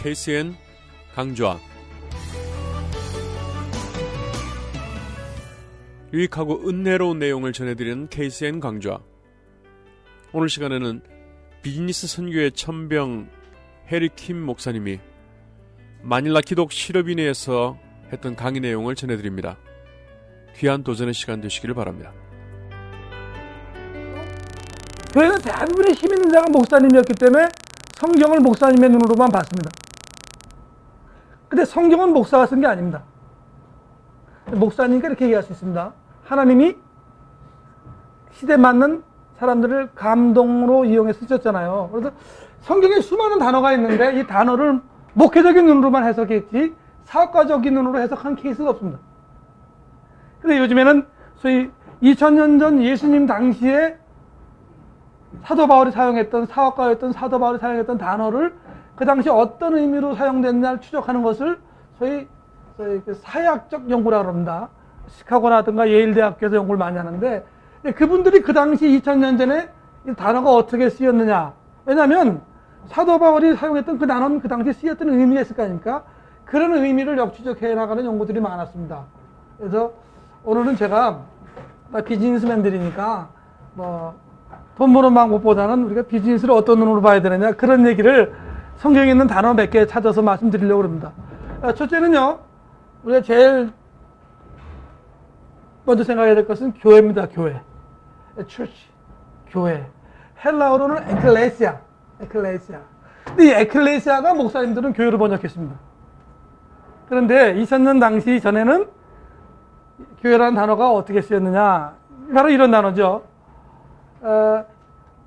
KCN 강좌. 유익하고 은혜로운 내용을 전해드리는 KCN 강좌. 오늘 시간에는 비즈니스 선교의 천병 해리 킴 목사님이 마닐라 기독 실업인회에서 했던 강의 내용을 전해드립니다. 귀한 도전의 시간 되시기를 바랍니다. 교회는 대부분의 힘 있는 자가 목사님이었기 때문에 성경을 목사님의 눈으로만 봤습니다. 근데 성경은 목사가 쓴 게 아닙니다. 목사님께 이렇게 얘기할 수 있습니다. 하나님이 시대에 맞는 사람들을 감동으로 이용해 쓰셨잖아요. 그래서 성경에 수많은 단어가 있는데 이 단어를 목회적인 눈으로만 해석했지 사업가적인 눈으로 해석한 케이스가 없습니다. 근데 요즘에는 소위 2000년 전 예수님 당시에 사도 바울이 사용했던, 사업가였던 사도 바울이 사용했던 단어를 그 당시 어떤 의미로 사용됐냐를 추적하는 것을 소위 그 사회학적 연구라고 합니다. 시카고라든가 예일대학교에서 연구를 많이 하는데, 그분들이 그 당시 2000년 전에 이 단어가 어떻게 쓰였느냐. 왜냐하면 사도 바울이 사용했던 그 단어는 그 당시 쓰였던 의미가 있을 거 아닙니까? 그런 의미를 역추적해 나가는 연구들이 많았습니다. 그래서 오늘은 제가 비즈니스맨들이니까 돈 버는 방법보다는 우리가 비즈니스를 어떤 눈으로 봐야 되느냐, 그런 얘기를 성경에 있는 단어 몇 개 찾아서 말씀드리려고 합니다. 첫째는요, 우리가 제일 먼저 생각해야 될 것은 교회입니다. 교회. church. 교회. 헬라어로는 에클레시아. 근데 이 에클레시아가 목사님들은 교회로 번역했습니다. 그런데 2000년 당시 전에는 교회라는 단어가 어떻게 쓰였느냐, 바로 이런 단어죠.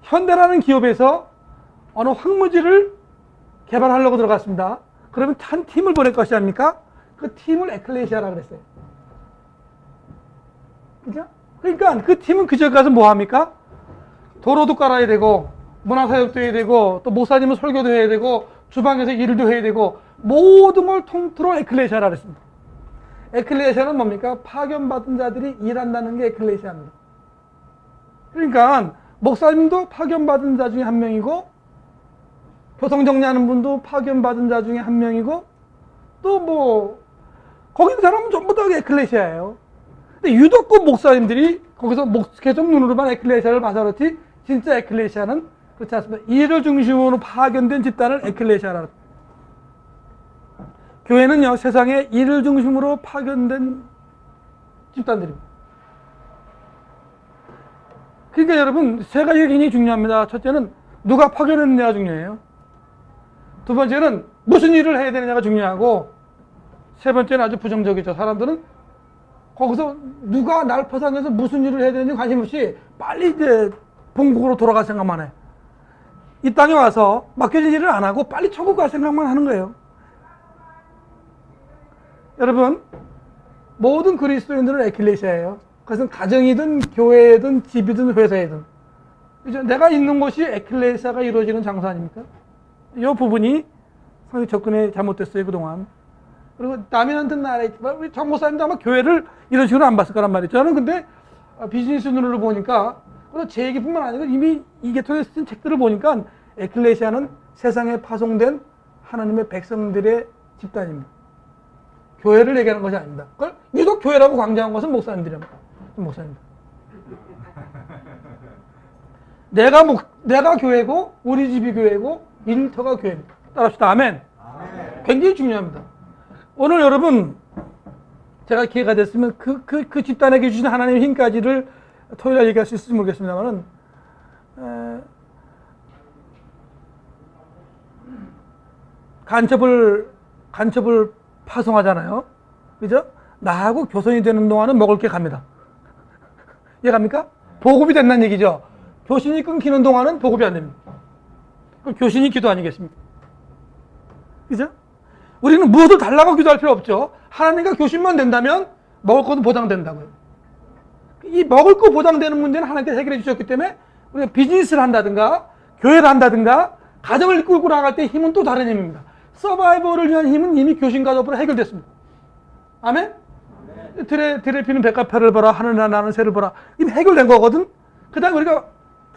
현대라는 기업에서 어느 황무지를 개발하려고 들어갔습니다. 그러면 한 팀을 보낼 것이 아닙니까? 그 팀을 에클레시아라고 그랬어요. 그죠? 그러니까 그 팀은 그 지역 가서 뭐 합니까? 도로도 깔아야 되고, 문화사역도 해야 되고, 또 목사님은 설교도 해야 되고, 주방에서 일도 해야 되고, 모든 걸 통틀어 에클레시아라고 그랬습니다. 에클레시아는 뭡니까? 파견받은 자들이 일한다는 게 에클레시아입니다. 그러니까 목사님도 파견받은 자 중에 한 명이고, 교통정리하는 분도 파견받은 자 중에 한 명이고, 또 거기 있는 사람은 전부 다 에클레시아예요. 근데 유독 그 목사님들이 거기서 목회적 눈으로만 에클레시아를 봐서 그렇지, 진짜 에클레시아는 그렇지 않습니다. 이를 중심으로 파견된 집단을 에클레시아라고 합니다. 교회는요, 세상에 이를 중심으로 파견된 집단들입니다. 그러니까 여러분, 세 가지가 굉장히 중요합니다. 첫째는 누가 파견했느냐가 중요해요. 두 번째는 무슨 일을 해야 되느냐가 중요하고, 세 번째는 아주 부정적이죠. 사람들은 거기서 누가 날 포상해서 무슨 일을 해야 되는지 관심 없이 빨리 이제 본국으로 돌아갈 생각만 해. 이 땅에 와서 맡겨진 일을 안 하고 빨리 천국 갈 생각만 하는 거예요. 여러분, 모든 그리스도인들은 에클레시아예요. 그것은 가정이든 교회든 집이든 회사이든. 그죠? 내가 있는 곳이 에클레시아가 이루어지는 장소 아닙니까? 이 부분이 상당히 접근이 잘못됐어요, 그동안. 그리고 남이한테 나라 있지만 우리 정 목사님도 아마 교회를 이런 식으로 안 봤을 거란 말이죠. 저는 근데 비즈니스 눈으로 보니까, 그리고 제 얘기뿐만 아니고 이미 이 계통에 쓴 책들을 보니까 에클레시아는 세상에 파송된 하나님의 백성들의 집단입니다. 교회를 얘기하는 것이 아닙니다. 그걸 유독 교회라고 강조한 것은 목사님들입니다. 목사님들. 내가 교회고, 우리 집이 교회고, 일터가 교회입니다. 따라합시다. 아멘. 굉장히 중요합니다. 오늘 여러분, 제가 기회가 됐으면 그 집단에게 주신 하나님의 힘까지를 토요일에 얘기할 수 있을지 모르겠습니다만은, 간첩을 파송하잖아요. 그죠? 나하고 교선이 되는 동안은 먹을 게 갑니다. 이해갑니까? 보급이 된다는 얘기죠. 교신이 끊기는 동안은 보급이 안 됩니다. 그럼 교신이 기도 아니겠습니까? 그죠? 우리는 무엇을 달라고 기도할 필요 없죠. 하나님과 교신만 된다면 먹을 것도 보장된다고요. 이 먹을 거 보장되는 문제는 하나님께서 해결해 주셨기 때문에 우리가 비즈니스를 한다든가 교회를 한다든가 가정을 끌고 나갈 때 힘은 또 다른 힘입니다. 서바이벌을 위한 힘은 이미 교신과 더불어 해결됐습니다. 아멘? 들에 피는 백합화를 보라, 하늘나 나는 새를 보라. 이미 해결된 거거든. 그 다음에 우리가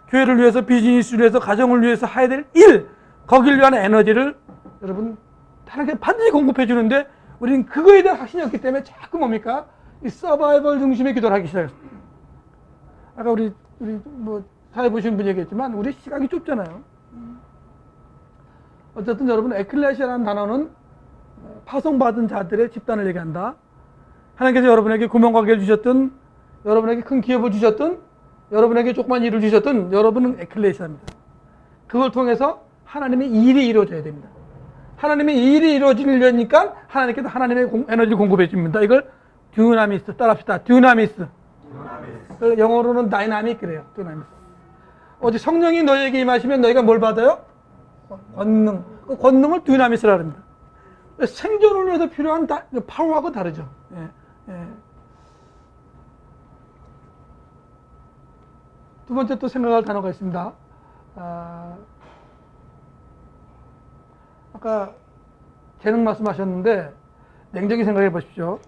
교회를 위해서, 비즈니스를 위해서, 가정을 위해서 해야 될 일, 거기를 위한 에너지를 여러분 하나님께서 반드시 공급해 주는데 우리는 그거에 대한 확신이 없기 때문에 자꾸 뭡니까? 이 서바이벌 중심의 기도를 하기 시작했어요. 아까 우리 뭐 사회 보시는 분이 얘기했지만 우리 시각이 좁잖아요. 어쨌든 여러분, 에클레시아라는 단어는 파송받은 자들의 집단을 얘기한다. 하나님께서 여러분에게 구명관계를 주셨든, 여러분에게 큰 기업을 주셨든, 여러분에게 조그만 일을 주셨든, 여러분은 에클레시아입니다. 그걸 통해서 하나님의 일이 이루어져야 됩니다. 하나님의 일이 이루어지려니까 하나님께서 하나님의 에너지를 공급해 줍니다. 이걸 듀나미스, 따라합시다. 듀나미스. 영어로는 다이나믹 그래요. 듀나미스. 어디 성령이 너희에게 임하시면 너희가 뭘 받아요? 권능. 그 권능을 듀나미스라 합니다. 생존을 위해서 필요한 파워하고 다르죠. 예, 예. 두 번째 또 생각할 단어가 있습니다. 아까 재능 말씀하셨는데 냉정히 생각해 보십시오.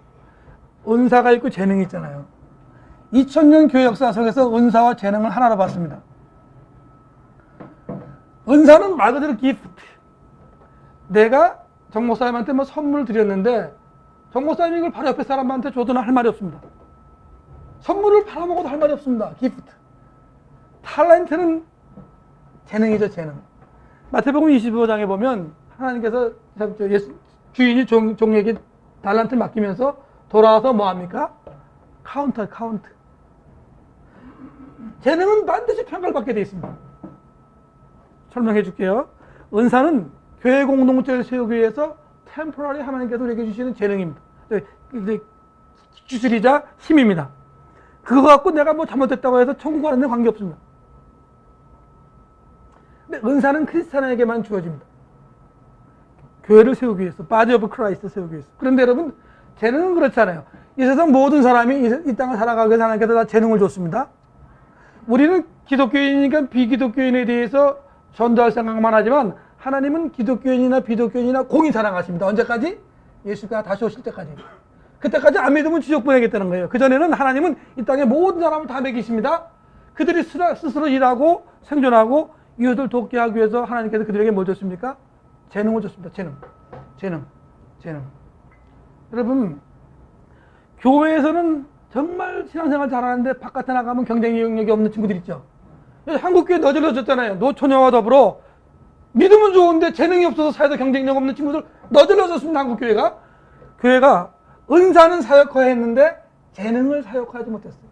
은사가 있고 재능이 있잖아요. 2000년 교회 역사 속에서 은사와 재능을 하나로 봤습니다. 은사는 말 그대로 기프트. 내가 정 목사님한테 뭐 선물을 드렸는데 정 목사님이 이걸 바로 옆에 사람한테 줘도 할 말이 없습니다. 선물을 팔아먹어도 할 말이 없습니다. 기프트. 탤런트는 재능이죠, 재능. 마태복음 25장에 보면 하나님께서 주인이 종에게 달란트를 맡기면서 돌아와서 뭐합니까? 카운트. 재능은 반드시 평가를 받게 되어 있습니다. 설명해 줄게요. 은사는 교회 공동체를 세우기 위해서 템포러리 하나님께서 우리에게 주시는 재능입니다. 기술이자 힘입니다. 그거 갖고 내가 뭐 잘못했다고 해서 천국 가는 데 관계없습니다. 근데 은사는 크리스찬에게만 주어집니다. 교회를 세우기 위해서, 바디 오브 크라이스트 세우기 위해서. 그런데 여러분, 재능은 그렇잖아요. 이 세상 모든 사람이 이 땅을 살아가기 위해서 하나님께서 다 재능을 줬습니다. 우리는 기독교인이니까 비기독교인에 대해서 전도할 생각만 하지만 하나님은 기독교인이나 비독교인이나 공히 사랑하십니다. 언제까지? 예수가 다시 오실 때까지. 그때까지 안 믿으면 지옥 보내겠다는 거예요. 그전에는 하나님은 이 땅의 모든 사람을 다 먹이십니다. 그들이 스스로 일하고 생존하고 이웃을 돕게 하기 위해서 하나님께서 그들에게 뭘 줬습니까? 재능을 줬습니다. 재능. 여러분, 교회에서는 정말 신앙생활 잘하는데 바깥에 나가면 경쟁력이 없는 친구들 있죠. 한국교회 너질러졌잖아요. 노처녀와 더불어 믿음은 좋은데 재능이 없어서 사회도 경쟁력 없는 친구들 너질러졌습니다. 한국교회가. 교회가 은사는 사역화했는데 재능을 사역화하지 못했어요.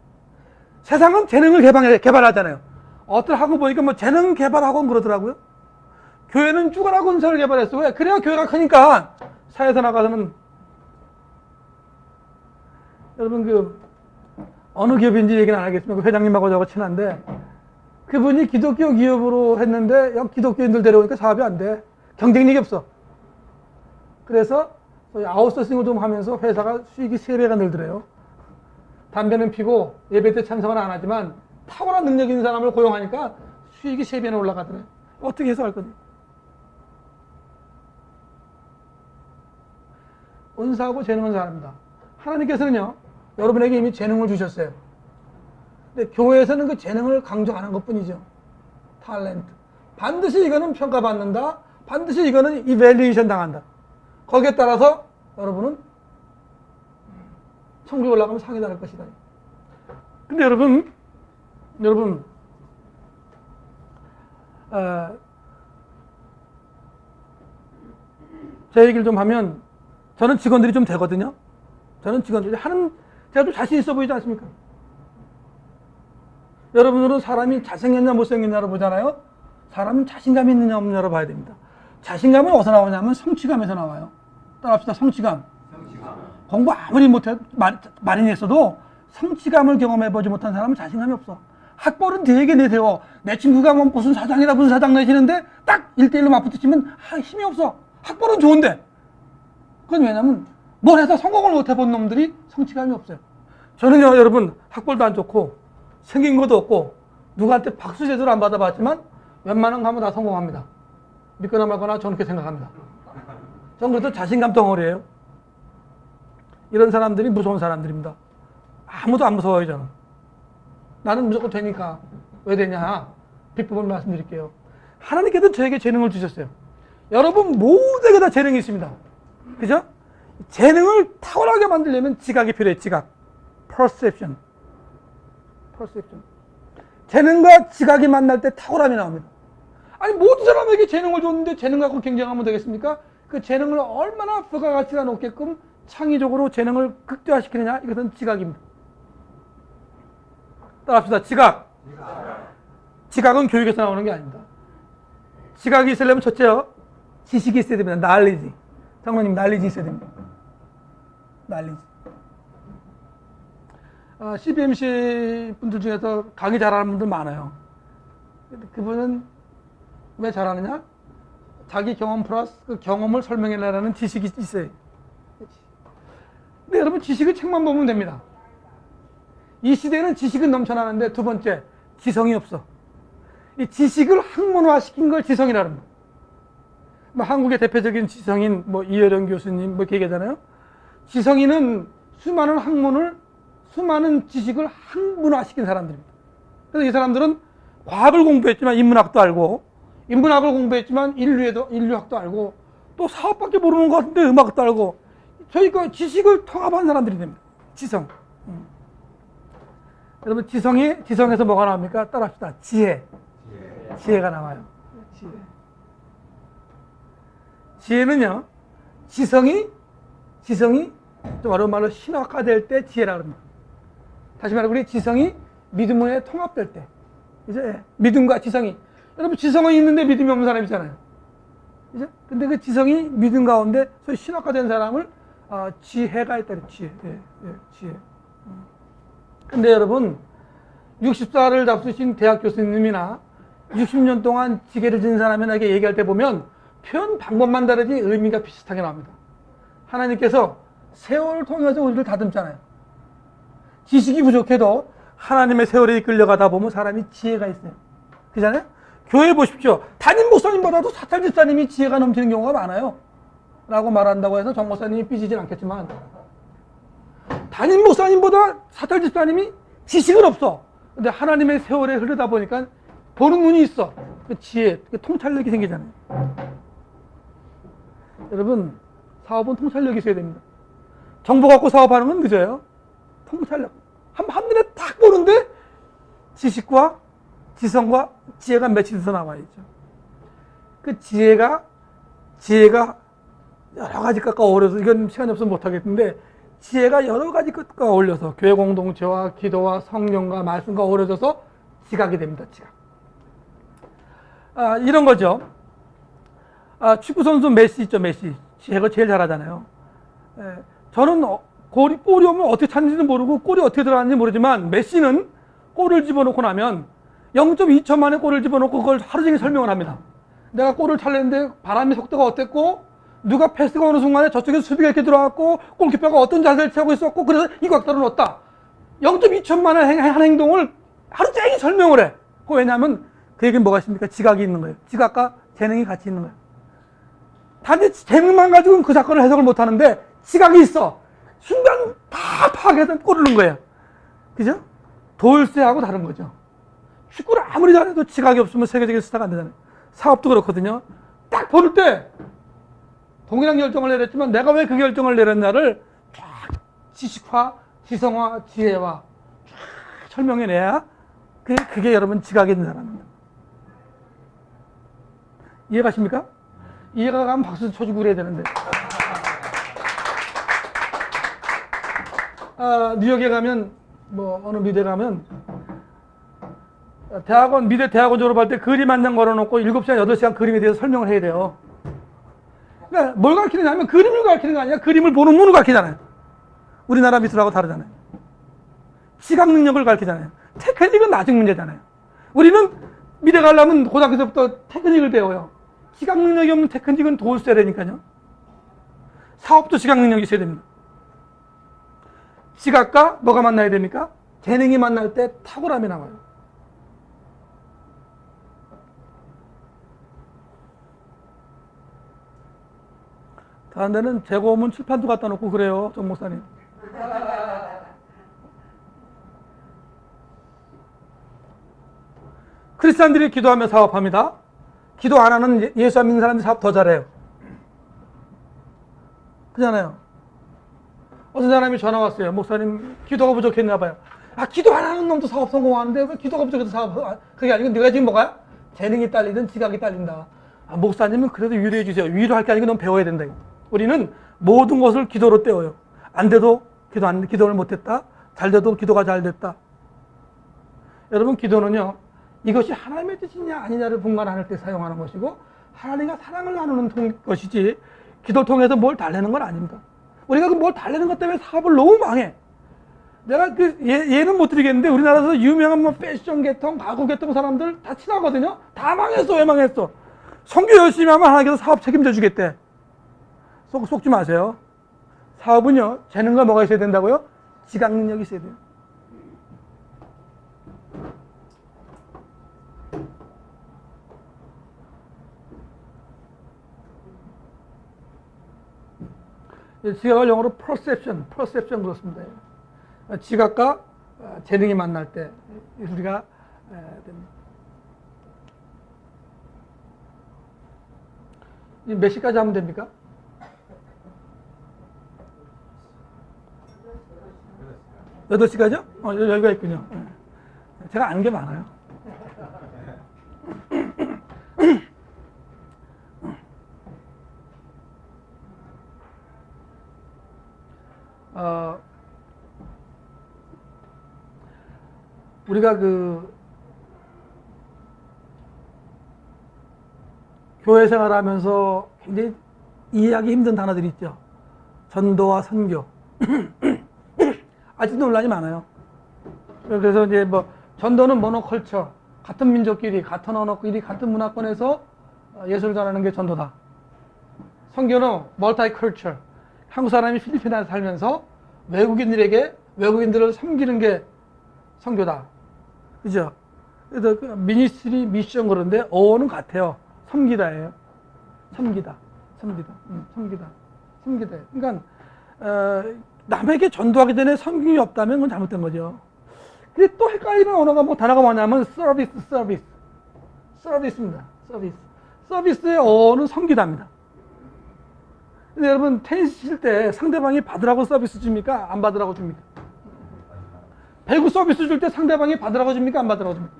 세상은 재능을 개발하잖아요. 어떤 학원 보니까 뭐 재능 개발학원 그러더라고요. 교회는 죽어라고 은사를 개발했어. 왜? 그래야 교회가 크니까. 사회에서 나가서는 여러분 어느 기업인지 얘기는 안 하겠습니다. 그 회장님하고 저하고 친한데 그분이 기독교 기업으로 했는데 기독교인들 데려오니까 사업이 안 돼. 경쟁력이 없어. 그래서 아웃소싱을 좀 하면서 회사가 수익이 3배가 늘더래요. 담배는 피고 예배 때 찬성은 안 하지만 탁월한 능력 있는 사람을 고용하니까 수익이 3배나 올라가더래요. 어떻게 해서 할 거니? 은사하고 재능은 다릅니다. 하나님께서는요, 여러분에게 이미 재능을 주셨어요. 근데 교회에서는 그 재능을 강조하는 것 뿐이죠. 탤런트. 반드시 이거는 평가받는다. 반드시 이거는 이밸리에이션 당한다. 거기에 따라서 여러분은 천국에 올라가면 상이 나갈 것이다. 근데 여러분, 제 얘기를 좀 하면 저는 직원들이 좀 되거든요. 저는 직원들이 제가 좀 자신 있어 보이지 않습니까? 여러분들은 사람이 잘생겼냐 못생겼냐로 보잖아요. 사람은 자신감이 있느냐 없느냐로 봐야 됩니다. 자신감은 어디서 나오냐면 성취감에서 나와요. 따라합시다. 성취감. 공부 아무리 많이 했어도 성취감을 경험해보지 못한 사람은 자신감이 없어. 학벌은 되게 내세워. 내 친구가 뭐 무슨 사장이라 무슨 사장 내시는데 딱 1대1로 맞붙으시면 힘이 없어. 학벌은 좋은데. 그건 왜냐면 뭘 해서 성공을 못 해본 놈들이 성취감이 없어요. 저는요, 여러분, 학벌도 안 좋고 생긴 것도 없고 누구한테 박수 제대로 안 받아봤지만 웬만한 거 하면 다 성공합니다. 믿거나 말거나 저는 그렇게 생각합니다. 저는 그래도 자신감 덩어리예요. 이런 사람들이 무서운 사람들입니다. 아무도 안 무서워요, 저는. 나는 무조건 되니까. 왜 되냐? 비법을 말씀드릴게요. 하나님께서 저에게 재능을 주셨어요. 여러분 모두에게 다 재능이 있습니다. 그죠? 재능을 탁월하게 만들려면 지각이 필요해. 지각. perception. 재능과 지각이 만날 때 탁월함이 나옵니다. 아니 모든 사람에게 재능을 줬는데 재능 갖고 경쟁하면 되겠습니까? 그 재능을 얼마나 부가가치가 높게끔 창의적으로 재능을 극대화시키느냐, 이것은 지각입니다. 따라합시다. 지각. 지각은 교육에서 나오는 게 아닙니다. 지각이 있으려면 첫째요, 지식이 있어야 됩니다. knowledge. 장로님, knowledge 있어야 됩니다. knowledge. CBMC 분들 중에서 강의 잘하는 분들 많아요. 그분은 왜 잘하느냐? 자기 경험 플러스 그 경험을 설명해내라는 지식이 있어요. 근데 여러분, 지식을 책만 보면 됩니다. 이 시대에는 지식은 넘쳐나는데, 두 번째, 지성이 없어. 이 지식을 학문화시킨 걸 지성이라는 거예요. 한국의 대표적인 지성인 이혜령 교수님 이렇게 얘기하잖아요. 지성인은 수많은 학문을, 수많은 지식을 학문화시킨 사람들입니다. 그래서 이 사람들은 과학을 공부했지만 인문학도 알고, 인문학을 공부했지만 인류학도 알고, 또 사업밖에 모르는 것 같은데 음악도 알고, 저희가 지식을 통합한 사람들이 됩니다. 지성. 여러분, 지성에서 뭐가 나옵니까? 따라합시다. 지혜가 나와요. 지혜는요, 지성이 좀 어려운 말로 신학화될 때 지혜라고 합니다. 다시 말해, 우리 지성이 믿음에 통합될 때. 이제 믿음과 지성이. 여러분, 지성은 있는데 믿음이 없는 사람 있잖아요. 그죠? 근데 그 지성이 믿음 가운데 소위 신학화된 사람을 지혜가 있다. 지혜. 지혜. 근데 여러분, 60살을 잡수신 대학 교수님이나 60년 동안 지게를 진 사람에게 얘기할 때 보면 표현 방법만 다르지 의미가 비슷하게 나옵니다. 하나님께서 세월을 통해서 우리를 다듬잖아요. 지식이 부족해도 하나님의 세월에 이끌려가다 보면 사람이 지혜가 있어요. 그잖아요? 교회 보십시오. 담임 목사님보다도 사찰 집사님이 지혜가 넘치는 경우가 많아요. 라고 말한다고 해서 정 목사님이 삐지진 않겠지만, 담임 목사님보다 사찰 집사님이 지식은 없어. 근데 하나님의 세월에 흐르다 보니까 보는 눈이 있어. 그 지혜, 그 통찰력이 생기잖아요. 여러분, 사업은 통찰력이 있어야 됩니다. 정보 갖고 사업하는 건 늦어요. 통찰력. 한눈에 딱 보는데 지식과 지성과 지혜가 매치돼서 나와야죠. 그 지혜가 여러 가지 것과 어울려서, 이건 시간이 없어서 못하겠는데, 지혜가 여러 가지 것과 어울려서 교회 공동체와 기도와 성령과 말씀과 어우러져서 지각이 됩니다. 지각. 이런 거죠. 축구 선수 메시 있죠. 메시. 제가 제일 잘하잖아요. 저는 골이 오면 어떻게 찼는지도 모르고 골이 어떻게 들어갔는지 모르지만, 메시는 골을 집어넣고 나면 0.2초 만에 골을 집어넣고 그걸 하루 종일 설명을 합니다. 내가 골을 찰렸는데 바람의 속도가 어땠고, 누가 패스가 오는 순간에 저쪽에서 수비가 이렇게 들어왔고, 골키퍼가 어떤 자세를 취하고 있었고, 그래서 이 각도로 넣었다. 0.2초 만에 한 행동을 하루 종일 설명을 해. 왜냐하면 그 얘기는 뭐가 있습니까? 지각이 있는 거예요. 지각과 재능이 같이 있는 거예요. 단지 재능만 가지고는 그 사건을 해석을 못 하는데, 지각이 있어. 순간 다 파악해서 골을 넣은 거예요. 그죠? 돌쇠하고 다른 거죠. 축구를 아무리 잘해도 지각이 없으면 세계적인 스타가 안 되잖아요. 사업도 그렇거든요. 딱 보를 때 동일한 결정을 내렸지만 내가 왜 그 결정을 내렸냐를 쫙 지식화, 지성화, 지혜화 쫙 설명해내야 그게 여러분 지각이 있는 사람입니다. 이해가십니까? 이해가 가면 박수 쳐주고 그래야 되는데. 뉴욕에 가면, 어느 미대 가면, 미대 대학원 졸업할 때 그림 한 장 걸어놓고 7시간, 8시간 그림에 대해서 설명을 해야 돼요. 그러니까 뭘 가르치느냐 하면 그림을 가르치는 거 아니야. 그림을 보는 눈을 가르치잖아요. 우리나라 미술하고 다르잖아요. 시각 능력을 가르치잖아요. 테크닉은 나중 문제잖아요. 우리는 미대 가려면 고등학교 때부터 테크닉을 배워요. 시각 능력이 없는 테크닉은 도울 써야 되니까요. 사업도 시각 능력이 있어야 됩니다. 지각과 뭐가 만나야 됩니까? 재능이 만날 때 탁월함이 나와요. 다른 데는 재고문 칠판도 갖다 놓고 그래요, 정 목사님. 크리스찬들이 기도하며 사업합니다. 기도 안 하는 예수 안 믿는 사람들이 사업 더 잘해요. 그잖아요. 어떤 사람이 전화 왔어요. 목사님, 기도가 부족했나 봐요. 아, 기도 안 하는 놈도 사업 성공하는데 왜 기도가 부족해서 사업, 그게 아니고 네가 지금 뭐가? 재능이 딸리든 지각이 딸린다. 아, 목사님은 그래도 위로해 주세요. 위로할 게 아니고 넌 배워야 된다. 우리는 모든 것을 기도로 때워요. 안 돼도 기도를 못했다. 잘 돼도 기도가 잘 됐다. 여러분, 기도는요, 이것이 하나님의 뜻이냐 아니냐를 분간할 때 사용하는 것이고, 하나님과 사랑을 나누는 것이지, 기도를 통해서 뭘 달래는 건 아닙니다. 우리가 그 뭘 달래는 것 때문에 사업을 너무 망해. 내가 예는 못 드리겠는데, 우리나라에서 유명한 뭐 패션 계통, 가구 계통 사람들 다 친하거든요? 다 망했어. 왜 망했어? 선교 열심히 하면 하나님께서 사업 책임져 주겠대. 속지 마세요. 사업은요, 재능과 뭐가 있어야 된다고요? 지각 능력이 있어야 돼요. 지각을 영어로 perception 그렇습니다. 지각과 재능이 만날 때 우리가 됩니다. 몇 시까지 하면 됩니까? 8시까지요? 여기가 있군요. 제가 아는 게 많아요. 우리가 교회 생활하면서 굉장히 이해하기 힘든 단어들이 있죠. 전도와 선교. 아직도 논란이 많아요. 그래서 이제 뭐 전도는 모노컬처, 같은 민족끼리, 같은 언어끼리, 같은 문화권에서 예술을 전하는 게 전도다. 선교는 멀티컬처, 한국 사람이 필리핀에 살면서 외국인들을 섬기는 게 선교다. 그죠? 그래서 미니스트리, 미션 그런데 어원은 같아요. 섬기다예요. 섬기다. 그러니까 남에게 전도하기 전에 섬김이 없다면 그건 잘못된 거죠. 근데 또 헷갈리는 언어가 단어가 뭐냐면 서비스입니다. 서비스의 어원은 섬기다입니다. 근데 여러분, 테니스 칠 때 상대방이 받으라고 서비스 줍니까? 안 받으라고 줍니까? 배구 서비스 줄 때 상대방이 받으라고 줍니까? 안 받으라고 줍니까?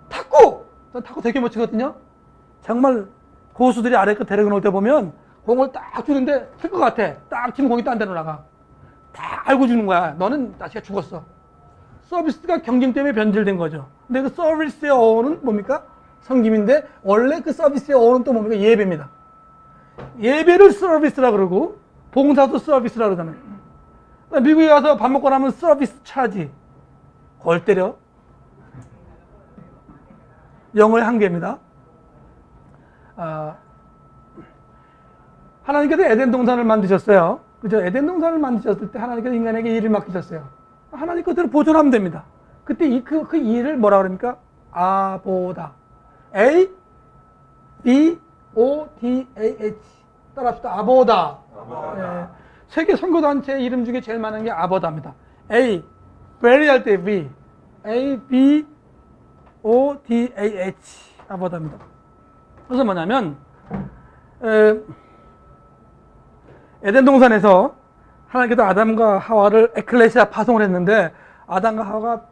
탁구! 전 탁구 되게 못 치거든요? 정말 고수들이 아래 거 데리고 놓을 때 보면 공을 딱 주는데 칠 것 같아. 딱 치면 공이 딴 데로 나가. 다 알고 주는 거야. 너는 다시가 죽었어. 서비스가 경쟁 때문에 변질된 거죠. 근데 그 서비스의 어원은 뭡니까? 섬김인데, 원래 그 서비스의 어원은 또 뭡니까? 예배입니다. 예배를 서비스라 그러고 봉사도 서비스라 그러잖아요. 미국에 가서 밥 먹고 나면 서비스 차지. 골 때려. 영어의 한계입니다. 하나님께서 에덴 동산을 만드셨어요. 그죠? 에덴 동산을 만드셨을 때 하나님께서 인간에게 일을 맡기셨어요. 하나님 것대로 보존하면 됩니다. 그때 그 일을 뭐라 그럽니까? 아보다. A, B, O, D, A, H. 따라합시다. 아보다. 예. 세계 선교단체 이름 중에 제일 많은 게 아보다입니다. A, very 할 때 V. A, B, O, D, A, H. 아보다입니다. 그래서 뭐냐면, 에덴 동산에서 하나님께서 아담과 하와를 에클레시아 파송을 했는데, 아담과 하와가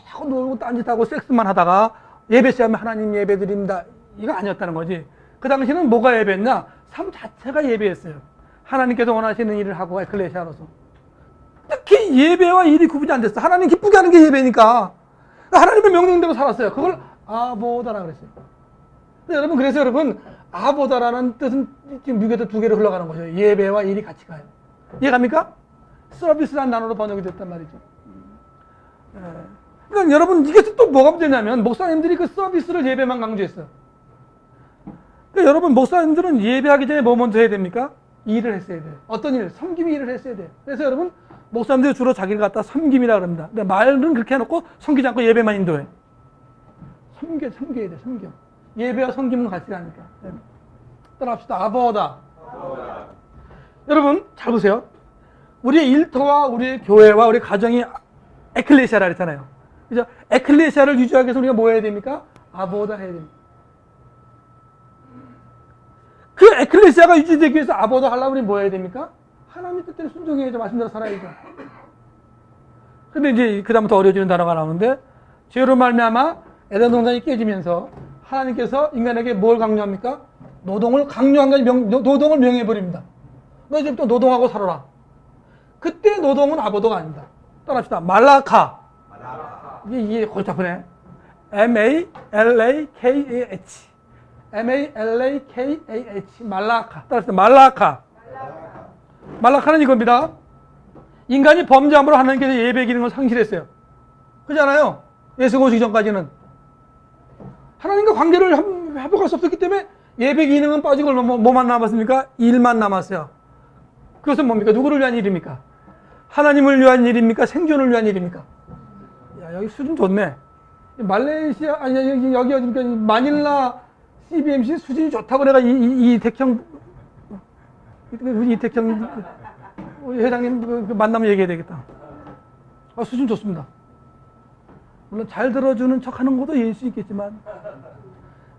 하고 놀고 딴짓하고 섹스만 하다가 예배 시간에 하나님 예배 드립니다. 이거 아니었다는 거지. 그 당시는 뭐가 예배였냐? 삶 자체가 예배였어요. 하나님께서 원하시는 일을 하고 에클레시아로서. 특히 예배와 일이 구분이 안 됐어. 하나님 기쁘게 하는 게 예배니까. 하나님의 명령대로 살았어요. 그걸 아보다라고 그랬어요. 여러분, 그래서 여러분, 아보다라는 뜻은 지금 미국에도 두 개로 흘러가는 거죠. 예배와 일이 같이 가요. 이해갑니까? 서비스라는 단어로 번역이 됐단 말이죠. 그러니까 여러분, 이게 또 뭐가 문제냐면, 목사님들이 그 서비스를 예배만 강조했어요. 그러니까 여러분, 목사님들은 예배하기 전에 뭐 먼저 해야 됩니까? 일을 했어야 돼요. 어떤 일? 섬김 일을 했어야 돼요. 그래서 여러분, 목사님들이 주로 자기를 갖다 섬김이라고 합니다. 근데 말은 그렇게 해놓고 섬기지 않고 예배만 인도해. 섬겨야 돼, 섬겨. 예배와 섬김은 같이 가니까. 따라합시다. 아보다. 여러분, 잘 보세요. 우리의 일터와 우리의 교회와 우리 가정이 에클레시아라 그랬잖아요. 그죠? 에클레시아를 유지하기 위해서 우리가 뭐 해야 됩니까? 아보다 해야 됩니다. 그 에클레시아가 유지되기 위해서 아보다 하려면 우리 뭐 해야 됩니까? 하나님 뜻대로 순종해야죠. 말씀대로 살아야죠. 근데 이제 그다음부터 어려워지는 단어가 나오는데, 죄로 말미암아 에덴 동산이 깨지면서 하나님께서 인간에게 뭘 강요합니까? 노동을 강요한 게 노동을 명해버립니다. 너 이제부터 노동하고 살아라. 그때 노동은 아보도가 아닙니다. 따라합시다. 말라카. 이게 골치 아프네. M-A-L-A-K-A-H. M-A-L-A-K-A-H. 말라카. 따라합시다. 말라카. 말라카는 이겁니다. 인간이 범죄함으로 하나님께서 예배 기능을 상실했어요. 그렇잖아요. 예수가 오시기 전까지는. 하나님과 관계를 회복할 수 없었기 때문에 예배 기능은 빠지고 뭐만 남았습니까? 일만 남았어요. 그것은 뭡니까? 누구를 위한 일입니까? 하나님을 위한 일입니까? 생존을 위한 일입니까? 야, 여기 수준 좋네. 말레이시아, 아니, 여기 어디니까 마닐라 CBMC 수준이 좋다고 내가 이택형 회장님 만나면 얘기해야 되겠다. 수준 좋습니다. 물론 잘 들어주는 척 하는 것도 예일 수 있겠지만,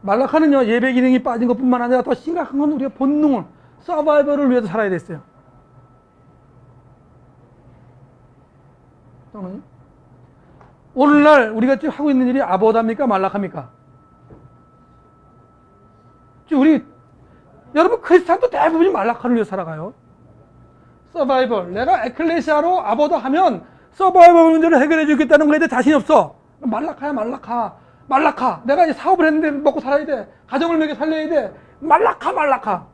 말라카는요, 예배 기능이 빠진 것 뿐만 아니라 더 심각한 건 우리가 본능을, 서바이벌을 위해서 살아야 됐어요. 오늘날 우리가 지금 하고 있는 일이 아보다입니까? 말라카입니까? 지금 여러분 크리스찬도 대부분이 말라카를 위해서 살아가요. 서바이벌. 내가 에클레시아로 아보다 하면 서바이벌 문제를 해결해 주겠다는 거에 대해 자신이 없어. 말라카야, 말라카. 말라카. 내가 이제 사업을 했는데 먹고 살아야 돼. 가정을 먹여 살려야 돼. 말라카, 말라카.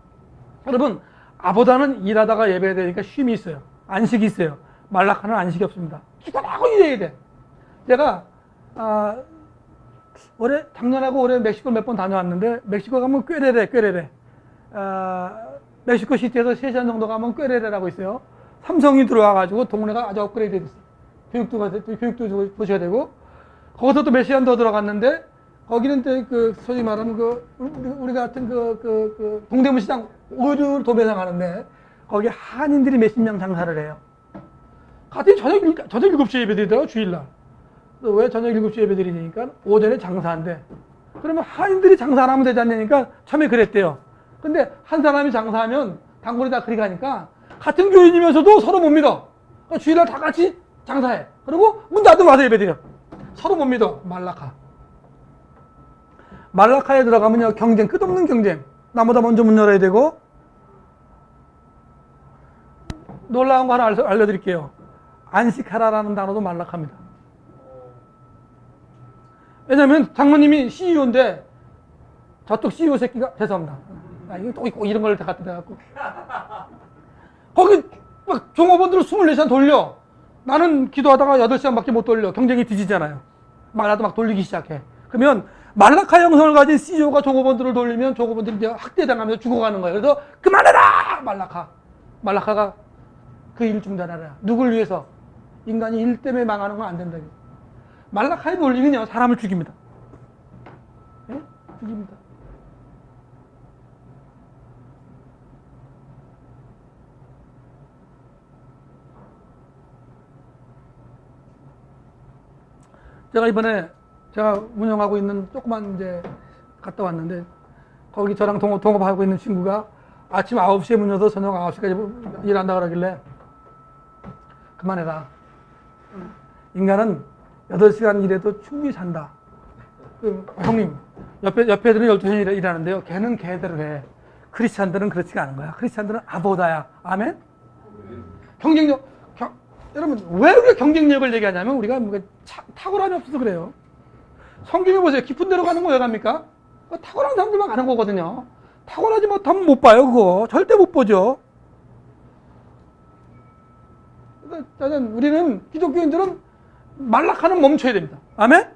여러분, 아보다는 일하다가 예배해야 되니까 쉼이 있어요. 안식이 있어요. 말라카는 안식이 없습니다. 기도하고 일해야 돼. 제가 작년하고 올해 멕시코 몇 번 다녀왔는데, 멕시코 가면 꾀레레. 멕시코 시티에서 3시간 정도 가면 꾀레레라고 있어요. 삼성이 들어와가지고 동네가 아주 업그레이드 됐어요. 교육도 보셔야 되고, 거기서 또 몇 시간 더 들어갔는데, 거기는 소위 말하는 우리 같은 동대문 시장 오류 도매상 하는데, 거기 한인들이 몇십 명 장사를 해요. 같은 저녁 7시에 예배드리더라고, 주일날. 왜 저녁 7시에 예배드리니까 오전에 장사한대. 그러면 한인들이 장사 안 하면 되지 않냐니까 처음에 그랬대요. 근데 한 사람이 장사하면 단골이 다 그리 가니까 같은 교인이면서도 서로 못 믿어. 주일날 다 같이 장사해. 그리고 문 닫으면 와서 예배드려. 서로 못 믿어. 말라카. 말라카에 들어가면요, 경쟁, 끝없는 경쟁. 나보다 먼저 문 열어야 되고, 놀라운 거 하나 알려드릴게요. 안식하라라는 단어도 말라카입니다. 왜냐면 장모님이 CEO인데 저쪽 CEO 새끼가, 죄송합니다. 이거 또 있고 이런 걸 갖다 대갖고. 거기 막 종업원들은 24시간 돌려. 나는 기도하다가 8시간밖에 못 돌려. 경쟁이 뒤지잖아요. 나도 막 돌리기 시작해. 그러면 말라카 형성을 가진 CEO가 종업원들을 돌리면 종업원들이 이제 학대당하면서 죽어가는 거예요. 그래서 그만해라! 말라카가 그 일 중단하라. 누굴 위해서? 인간이 일 때문에 망하는 건 안 된다. 말라카의 논리는요, 사람을 죽입니다. 네? 죽입니다. 제가 이번에 제가 운영하고 있는 조그만 이제 갔다 왔는데, 거기 저랑 동업하고 있는 친구가 아침 9시에 문 열어서 저녁 9시까지 일한다 그러길래, 그만해라. 인간은 8시간 일해도 충분히 산다. 형님, 옆에 애들은 12시간 일하는데요. 걔는 걔대로 해. 크리스찬들은 그렇지가 않은 거야. 크리스찬들은 아보다야. 아멘? 경쟁력, 여러분, 왜 우리가 경쟁력을 얘기하냐면 우리가 탁월함이 없어서 그래요. 성경에 보세요. 깊은 데로 가는 거 왜 갑니까? 탁월한 사람들만 가는 거거든요. 탁월하지 못하면 못 봐요, 그거. 절대 못 보죠. 우리는, 기독교인들은 말라카는 멈춰야 됩니다. 아멘?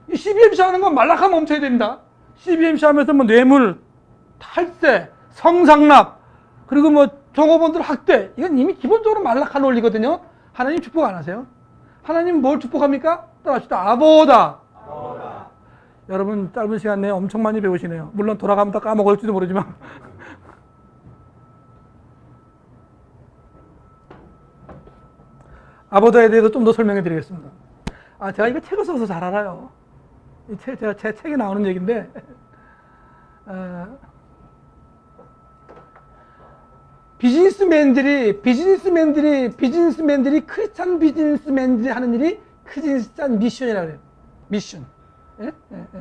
이 CBMC 하는 건 말라카 멈춰야 됩니다. CBMC 하면서 뭐 뇌물, 탈세, 성상납, 그리고 뭐 종업원들 학대, 이건 이미 기본적으로 말라카 논리거든요. 하나님 축복 안 하세요? 하나님 뭘 축복합니까? 따라합시다. 아보다. 여러분 짧은 시간 내에 엄청 많이 배우시네요. 물론 돌아가면 다 까먹을지도 모르지만. 아보다에 대해서 좀 더 설명해 드리겠습니다. 제가 이거 책을 써서 잘 알아요. 제가 제 책에 나오는 얘기인데, 비즈니스맨들이 크리스찬 비즈니스맨들이 하는 일이 크리스찬 미션이라고 그래요. 미션. 예? 예, 예.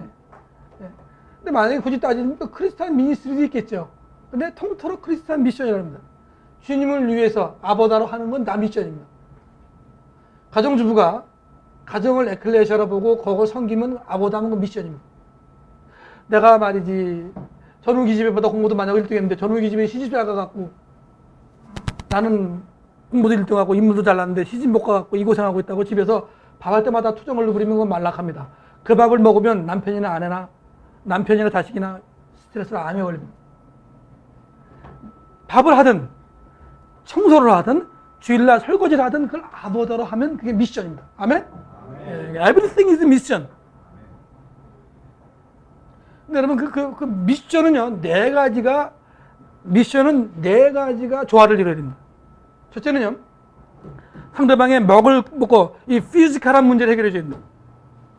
예. 근데 만약에 굳이 따지면 또 크리스찬 미니스트리도 있겠죠. 근데 통틀어 크리스찬 미션이라고 합니다. 주님을 위해서 아버다로 하는 건 다 미션입니다. 가정주부가 가정을 에클레시아로 보고 그걸 섬기면 아버다 하는 건 미션입니다. 내가 말이지 전우기 집에보다 공부도 많이 하고 1등했는데 전우기 집에 시집잘 가갖고 나는 공부도 1등하고 인물도 잘났는데 시집 못 가갖고 이 고생하고 있다고 집에서 밥할 때마다 투정을 부리면 그건 만락합니다. 그 밥을 먹으면 남편이나 아내나 남편이나 자식이나 스트레스를 암에 걸립니다. 밥을 하든 청소를 하든 주일날 설거지를 하든 그걸 아버더러 하면 그게 미션입니다. 아멘? Everything is mission. 근데 여러분 그 미션은요 미션은 네 가지가 조화를 이뤄야 됩니다. 첫째는요 상대방의 먹고 이 피지컬한 문제를 해결해 줘야 됩니다.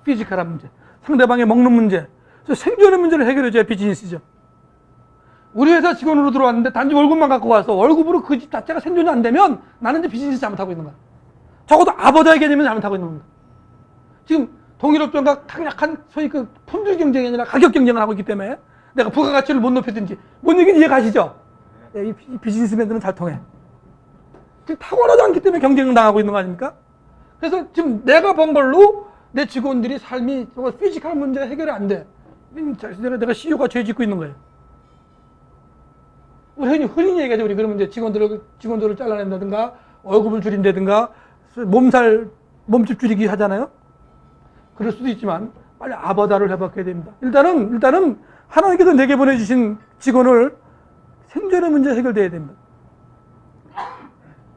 피지컬한 문제, 상대방의 먹는 문제, 생존의 문제를 해결해 줘야 비즈니스죠. 우리 회사 직원으로 들어왔는데 단지 월급만 갖고 와서 월급으로 그 집 자체가 생존이 안 되면 나는 이제 비즈니스 잘못하고 있는 거야. 적어도 아버지의 개념은 잘못하고 있는 겁니다. 지금 동일업종과 강력한 소위 그 품질 경쟁이 아니라 가격 경쟁을 하고 있기 때문에 내가 부가가치를 못 높여든지 못 이긴 이해 가시죠? 이 비즈니스맨들은 잘 통해. 탁월하지 않기 때문에 경쟁을 당하고 있는 거 아닙니까? 그래서 지금 내가 번 걸로 내 직원들이 삶이 정말 피지컬 문제 해결이 안 돼. 내가 CEO가 죄 짓고 있는 거예요. 우리 흔히 얘기하죠. 우리 그러면 이제 직원들을 잘라낸다든가 월급을 줄인다든가 몸집 줄이기 하잖아요. 그럴 수도 있지만 빨리 아바다를 해박해야 됩니다. 일단은 하나님께서 내게 보내주신 직원을 생존의 문제 해결돼야 됩니다.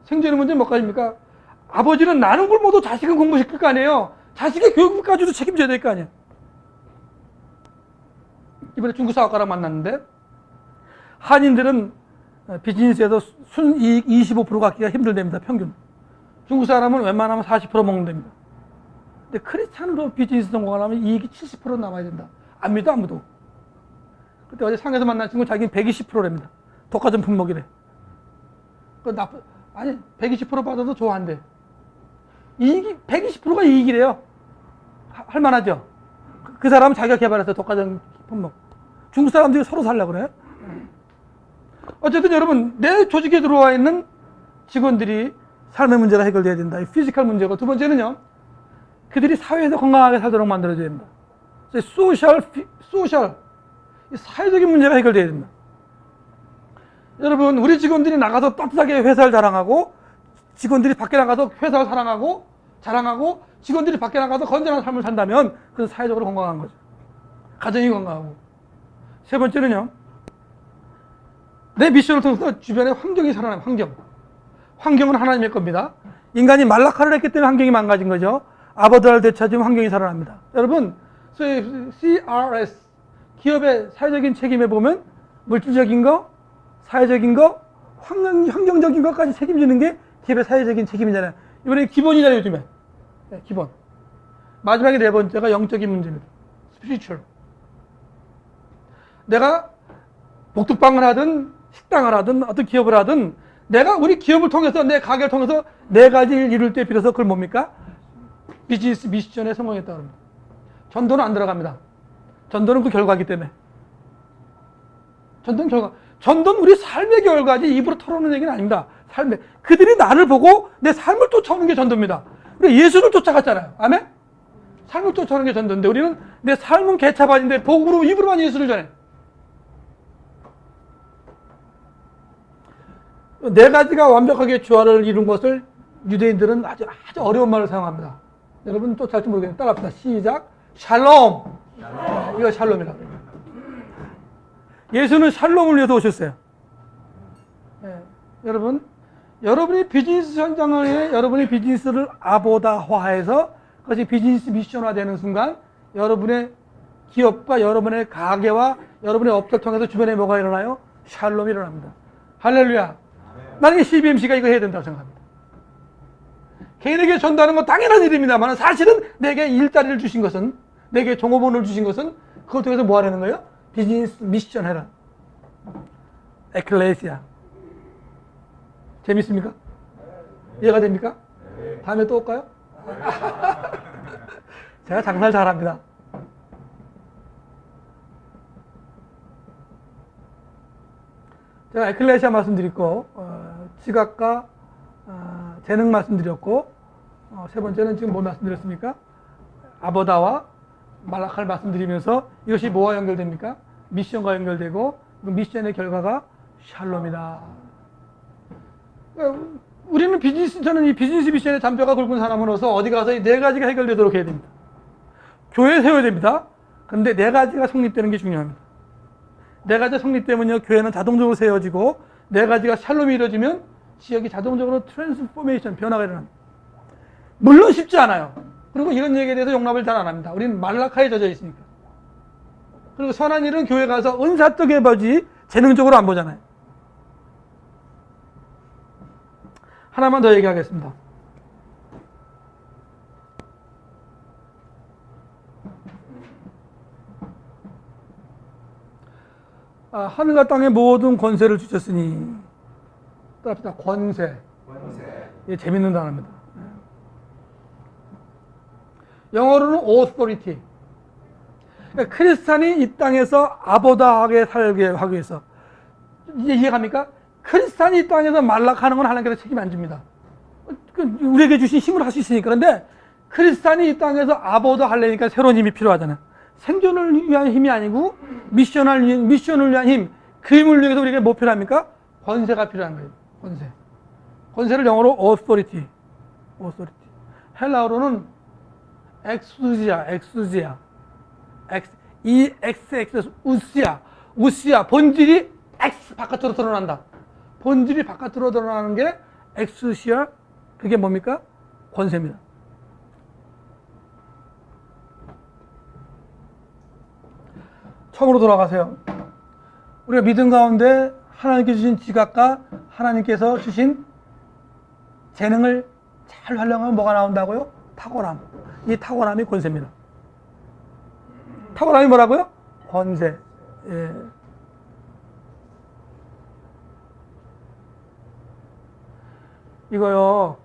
생존의 문제는 뭐까지입니까? 아버지는 나는 굶어도 자식은 공부시킬 거 아니에요. 자식의 교육까지도 책임져야 될 거 아니에요. 이번에 중국 사업가랑 만났는데 한인들은 비즈니스에서 순이익 25% 갖기가 힘들답니다. 평균. 중국 사람은 웬만하면 40% 먹는답니다. 근데 크리스찬으로 비즈니스 성공하려면 이익이 70% 남아야 된다. 안 믿어 아무도. 그때 어제 상에서 만난 친구 자기는 120%랍니다. 독과점 품목이래. 아니 120% 받아도 좋아한대. 이익이 120%가 이익이래요. 할만하죠. 그 사람은 자기가 개발해서 독과점 품목. 중국 사람들이 서로 살려고 그래. 어쨌든 여러분 내 조직에 들어와 있는 직원들이 삶의 문제가 해결돼야 된다. 이 피지컬 문제고 두 번째는요. 그들이 사회에서 건강하게 살도록 만들어줘야 됩니다. 소셜 사회적인 문제가 해결돼야 됩니다. 여러분 우리 직원들이 나가서 따뜻하게 회사를 자랑하고 직원들이 밖에 나가서 회사를 자랑하고 직원들이 밖에 나가서 건전한 삶을 산다면 그건 사회적으로 건강한 거죠. 가정이 건강하고. 세 번째는요. 내 미션을 통해서 주변의 환경이 살아나요. 환경은 하나님의 겁니다. 인간이 말라카를 했기 때문에 환경이 망가진 거죠. 아버지를 되찾으면 환경이 살아납니다. 여러분 CRS 기업의 사회적인 책임에 보면 물질적인 거, 사회적인 거, 환경적인 것까지 책임지는 게 기업의 사회적인 책임이잖아요. 이번에 기본이잖아요. 요즘에. 네, 기본. 마지막에 네 번째가 영적인 문제입니다. 스피리추얼. 내가 복덕방을 하든 식당을 하든 어떤 기업을 하든 내가 우리 기업을 통해서 내 가게를 통해서 네 가지 일 이룰 때 비로소 그걸 뭡니까? 비즈니스 미션에 성공했다고 합니다. 전도는 안 들어갑니다. 전도는 그 결과이기 때문에. 전도는 결과. 전도는 우리 삶의 결과지 입으로 털어놓는 얘기는 아닙니다. 그들이 나를 보고 내 삶을 쫓아오는 게 전도입니다. 우리 예수를 쫓아갔잖아요. 아멘? 삶을 쫓아오는 게 전도인데 우리는 내 삶은 개차반인데 복으로 입으로만 예수를 전해. 네 가지가 완벽하게 조화를 이룬 것을 유대인들은 아주 어려운 말을 사용합니다. 여러분 또 잘지 모르겠는데 따라합시다. 시작. 샬롬. 이거 샬롬이라고. 예수는 샬롬을 위해서 오셨어요. 네. 여러분이 비즈니스 현장에 여러분의 비즈니스를 아보다화해서 그것이 비즈니스 미션화 되는 순간 여러분의 기업과 여러분의 가게와 여러분의 업체를 통해서 주변에 뭐가 일어나요? 샬롬이 일어납니다. 할렐루야. 나는 CBMC가 이거 해야 된다고 생각합니다. 개인에게 전도하는 건 당연한 일입니다만 사실은 내게 일자리를 주신 것은 내게 종업원을 주신 것은 그걸 통해서 뭐 하라는 거예요? 비즈니스 미션 해라. 에클레시아. 재밌습니까? 이해가 됩니까? 다음에 또 올까요? 제가 장사를 잘합니다. 제가 에클레시아 말씀드렸고, 지각과 재능 말씀드렸고, 세 번째는 지금 뭘 말씀드렸습니까? 아보다와 말라카를 말씀드리면서 이것이 뭐와 연결됩니까? 미션과 연결되고, 그 미션의 결과가 샬롬이다. 우리는 저는 이 비즈니스 미션의 잔뼈가 굵은 사람으로서 어디 가서 이 네 가지가 해결되도록 해야 됩니다. 교회 세워야 됩니다. 그런데 네 가지가 성립되는 게 중요합니다. 네 가지가 성립되면요, 교회는 자동적으로 세워지고, 네 가지가 샬롬이 이루어지면 지역이 자동적으로 트랜스포메이션, 변화가 일어납니다. 물론 쉽지 않아요. 그리고 이런 얘기에 대해서 용납을 잘 안 합니다. 우리는 말라카에 젖어 있으니까. 그리고 선한 일은 교회 가서 은사적에 보지 재능적으로 안 보잖아요. 하나만 더 얘기하겠습니다. 하늘과 땅의 모든 권세를 주셨으니, 따라합시다. 권세. 이게 재밌는 단어입니다. 영어로는 authority. 그러니까 크리스찬이 이 땅에서 아보다하게 살게 하기 위해서, 이제 이해갑니까? 크리스찬이 이 땅에서 말락하는 건 하나님께서 책임 안 집니다. 우리에게 주신 힘을 할 수 있으니까. 그런데 크리스찬이 이 땅에서 아보다 하려니까 새로운 힘이 필요하잖아요. 생존을 위한 힘이 아니고 미션을 위한 힘, 그 힘을 위해서 우리에게 뭐 필요합니까? 권세가 필요한 거예요. 권세. 권세를 영어로 authority. 헬라어로는 엑수지아, 우시아, 본질이 X 바깥으로 드러난다. 본질이 바깥으로 드러나는 게 엑수시아, 그게 뭡니까? 권세입니다. 처음으로 돌아가세요. 우리가 믿음 가운데 하나님께 주신 지각과 하나님께서 주신 재능을 잘 활용하면 뭐가 나온다고요? 탁월함. 이 탁월함이 권세입니다. 탁월함이 뭐라고요? 권세. 예. 이거요,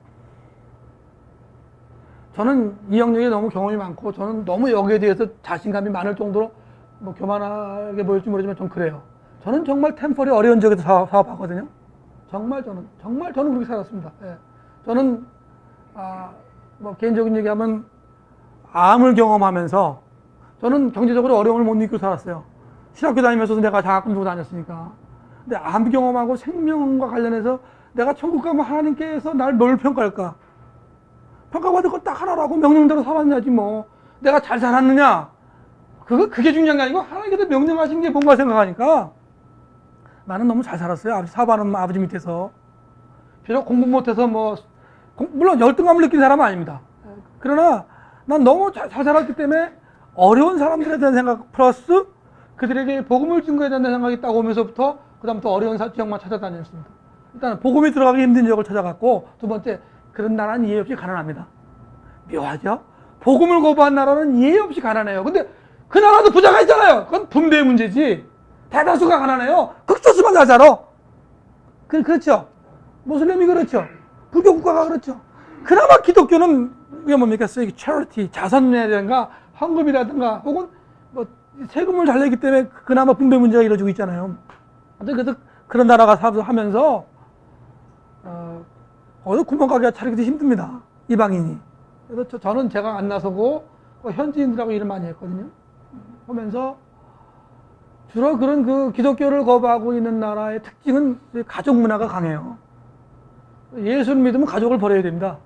저는 이 영역에 너무 경험이 많고, 저는 너무 여기에 대해서 자신감이 많을 정도로 뭐 교만하게 보일지 모르지만 좀 그래요. 저는 정말 템펄이 어려운 지역에서 사업하거든요. 정말 저는 그렇게 살았습니다. 예. 저는 뭐 개인적인 얘기하면 암을 경험하면서 저는 경제적으로 어려움을 못 느끼고 살았어요. 신학교 다니면서도 내가 장학금 주고 다녔으니까. 근데 암 경험하고 생명과 관련해서 내가 천국 가면 하나님께서 날 뭘 평가할까? 평가받을 거 딱 하나라고 명령대로 살았냐지 뭐. 내가 잘 살았느냐? 그게 중요한 게 아니고 하나님께서 명령하신 게 뭔가 생각하니까 나는 너무 잘 살았어요. 사업하는 아버지 밑에서. 비록 공부 못해서 물론 열등감을 느낀 사람은 아닙니다. 그러나 난 너무 잘 살았기 때문에 어려운 사람들에 대한 생각 플러스 그들에게 복음을 증거해야 된다는 생각이 딱 오면서부터 그다음부터 어려운 지역만 찾아다녔습니다. 일단 복음이 들어가기 힘든 지역을 찾아갔고, 두 번째, 그런 나라는 이해 없이 가난합니다. 묘하죠? 복음을 거부한 나라는 이해 없이 가난해요. 근데 그 나라도 부자가 있잖아요. 그건 분배의 문제지. 대다수가 가난해요. 극소수만 잘 살아. 그렇죠. 모슬렘이 그렇죠. 불교 국가가 그렇죠. 그나마 기독교는 이게 뭡니까? charity, 자선이라든가 헌금이라든가 혹은 뭐 세금을 잘 내기 때문에 그나마 분배 문제가 이루어지고 있잖아요. 그래서 그런 나라가 하면서 어디 구멍가게 차리기도 힘듭니다. 이방인이. 그래서 저는 제가 안 나서고 현지인들하고 일을 많이 했거든요. 하면서 주로 그런 그 기독교를 거부하고 있는 나라의 특징은 가족 문화가 강해요. 예수를 믿으면 가족을 버려야 됩니다.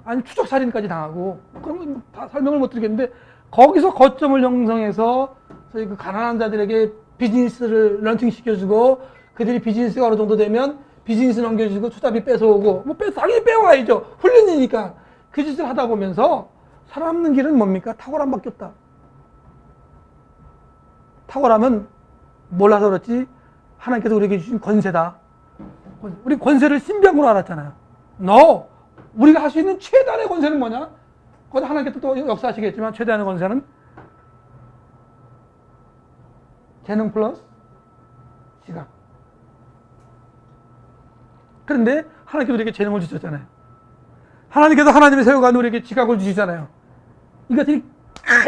아니 추적살인까지 당하고, 그런 다 설명을 못 드리겠는데, 거기서 거점을 형성해서 저희 그 가난한 자들에게 비즈니스를 런칭시켜주고, 그들이 비즈니스가 어느 정도 되면 비즈니스 넘겨주고 투자비 뺏어오고, 당연히 빼와야죠. 훈련이니까. 그 짓을 하다 보면서 살아남는 길은 뭡니까? 탁월함밖에 없다. 탁월함은 몰라서 그렇지 하나님께서 우리에게 주신 권세다. 우리 권세를 신비한 걸로 알았잖아요. 우리가 할 수 있는 최단의 권세는 뭐냐? 거기 하나님께서 또 역사하시겠지만 최단의 권세는 재능 플러스 지각. 그런데 하나님께서 우리에게 재능을 주셨잖아요. 하나님께서 하나님의 세워가 우리에게 지각을 주시잖아요. 이것들이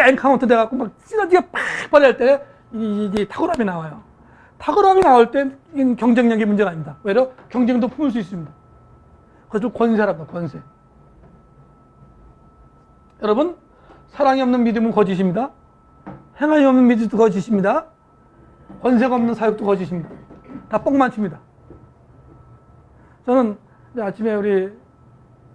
엔카운터 돼갖고 막 시너지가 팍 받을 때 이제 탁월함이 나와요. 탁월함이 나올 때 이건 경쟁력의 문제가 아닙니다. 왜냐면 경쟁도 품을 수 있습니다. 그래서 권세랍니다. 권세. 여러분, 사랑이 없는 믿음은 거짓입니다. 행함이 없는 믿음도 거짓입니다. 권세가 없는 사역도 거짓입니다. 다 뻥만칩니다. 저는 아침에 우리